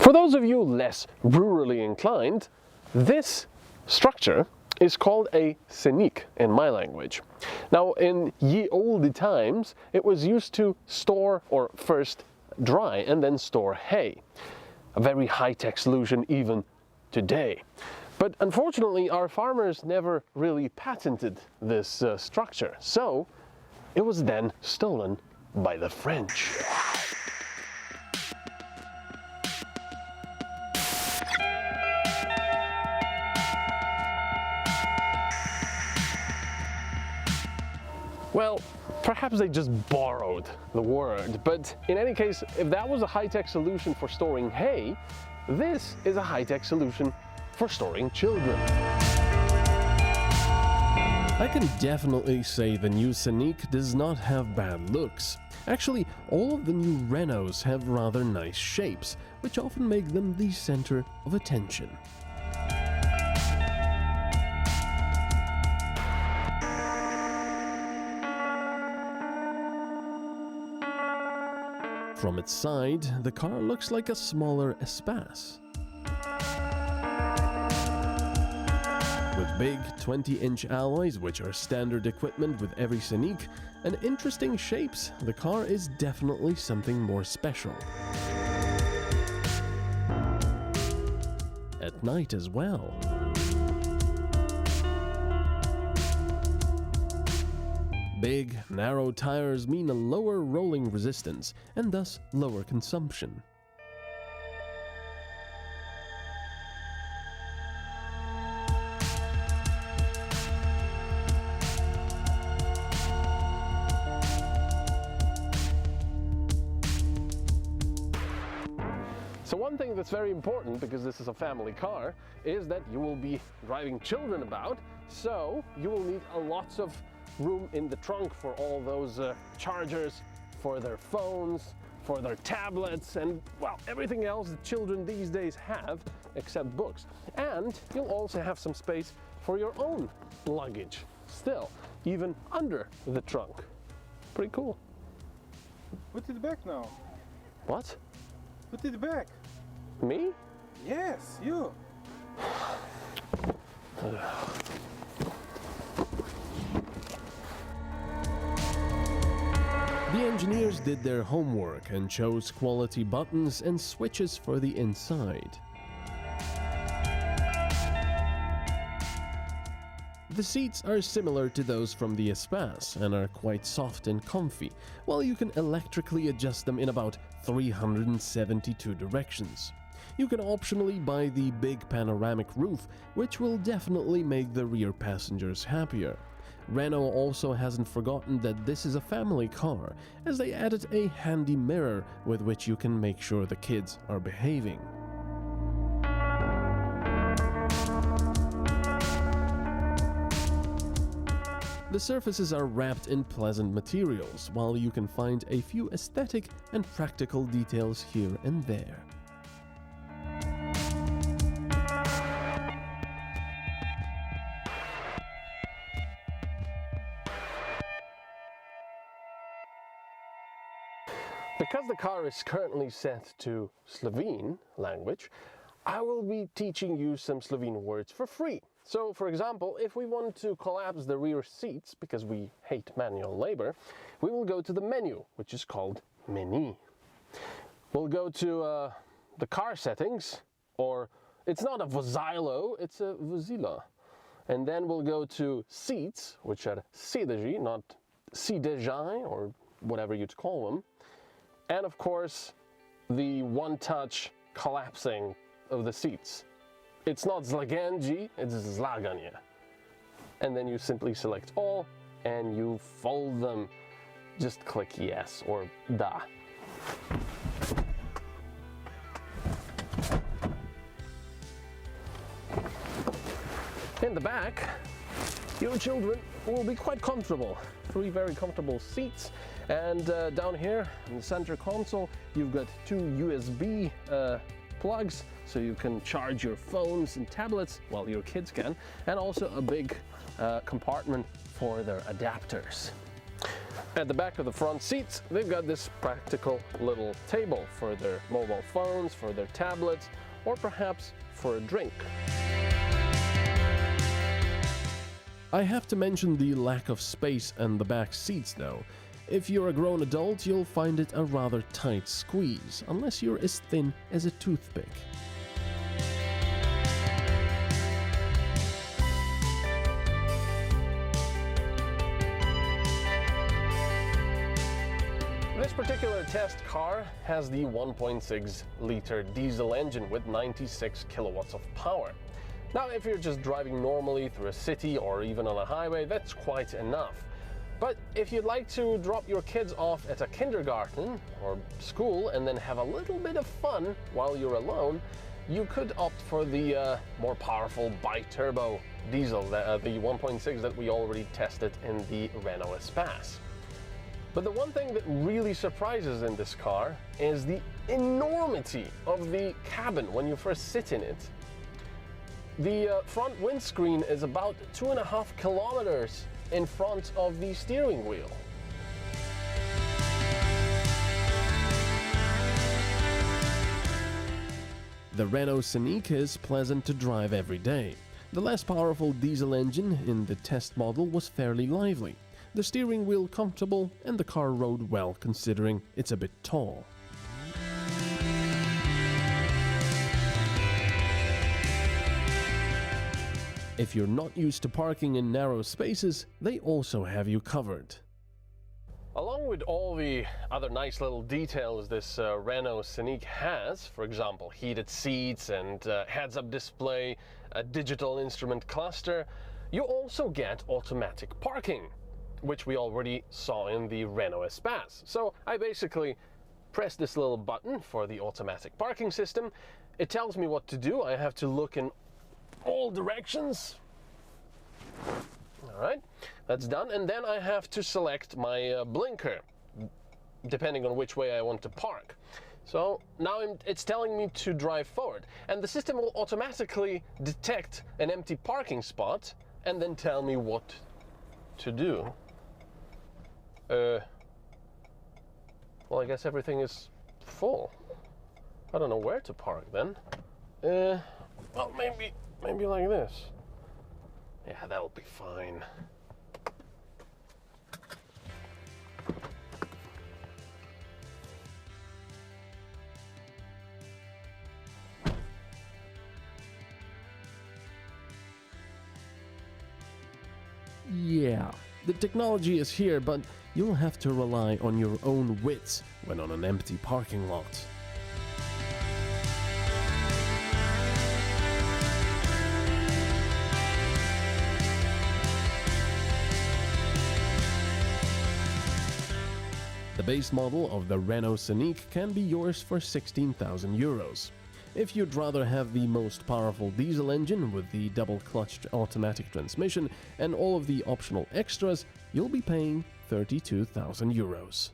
For those of you less rurally inclined, this structure is called a Scenic in my language. Now, in ye olde times, it was used to store or first dry and then store hay. A very high-tech solution even today. But unfortunately, our farmers never really patented this structure, so it was then stolen by the French. Well, perhaps they just borrowed the word, but in any case, if that was a high-tech solution for storing hay, this is a high-tech solution for storing children. I can definitely say the new Scenic does not have bad looks. Actually, all of the new Renaults have rather nice shapes, which often make them the center of attention. From its side, the car looks like a smaller Espace. With big 20-inch alloys, which are standard equipment with every Scenic, and interesting shapes, the car is definitely something more special. At night as well. Big, narrow tires mean a lower rolling resistance and thus lower consumption. So one thing that's very important, because this is a family car, is that you will be driving children about, so you will need lots of room in the trunk for all those chargers, for their phones, for their tablets, and well, everything else that children these days have except books. And you'll also have some space for your own luggage still, even under the trunk. Pretty cool. Put it back now. What? Put it back. Me? Yes, you. The engineers did their homework and chose quality buttons and switches for the inside. The seats are similar to those from the Espace and are quite soft and comfy, while you can electrically adjust them in about 372 directions. You can optionally buy the big panoramic roof, which will definitely make the rear passengers happier. Renault also hasn't forgotten that this is a family car, as they added a handy mirror with which you can make sure the kids are behaving. The surfaces are wrapped in pleasant materials, while you can find a few aesthetic and practical details here and there. Because the car is currently set to Slovene language, I will be teaching you some Slovene words for free. So, for example, if we want to collapse the rear seats, because we hate manual labor, we will go to the menu, which is called menu. We'll go to the car settings, or it's not a vozilo, it's a vozila. And then we'll go to seats, which are sideži, not sidežai, or whatever you'd call them. And of course, the one-touch collapsing of the seats. It's not zlaganji, it's zlaganje. And then you simply select all and you fold them. Just click yes or da. In the back, your children will be quite comfortable. 3 very comfortable seats. And down here in the center console, you've got 2 USB plugs, so you can charge your phones and tablets, well, your kids can, and also a big compartment for their adapters. At the back of the front seats, they've got this practical little table for their mobile phones, for their tablets, or perhaps for a drink. I have to mention the lack of space in the back seats though. If you're a grown adult, you'll find it a rather tight squeeze, unless you're as thin as a toothpick. This particular test car has the 1.6-liter diesel engine with 96 kilowatts of power. Now, if you're just driving normally through a city or even on a highway, that's quite enough. But if you'd like to drop your kids off at a kindergarten or school and then have a little bit of fun while you're alone, you could opt for the more powerful bi-turbo diesel, the 1.6 that we already tested in the Renault Espace. But the one thing that really surprises in this car is the enormity of the cabin when you first sit in it. The front windscreen is about 2.5 kilometers in front of the steering wheel. The Renault Scenic is pleasant to drive every day. The less powerful diesel engine in the test model was fairly lively. The steering wheel comfortable, and the car rode well considering it's a bit tall. If you're not used to parking in narrow spaces, they also have you covered. Along with all the other nice little details this Renault Scenic has, for example, heated seats and heads-up display, a digital instrument cluster, you also get automatic parking, which we already saw in the Renault Espace. So I basically press this little button for the automatic parking system. It tells me what to do. I have to look in all directions. All right, that's done. And then I have to select my blinker, depending on which way I want to park. So now it's telling me to drive forward. And the system will automatically detect an empty parking spot and then tell me what to do. Well, I guess everything is full. I don't know where to park then. Well, maybe like this. Yeah, that'll be fine. Yeah, the technology is here, but you'll have to rely on your own wits when on an empty parking lot. The base model of the Renault Scenic can be yours for 16,000 euros. If you'd rather have the most powerful diesel engine with the double-clutched automatic transmission and all of the optional extras, you'll be paying 32,000 euros.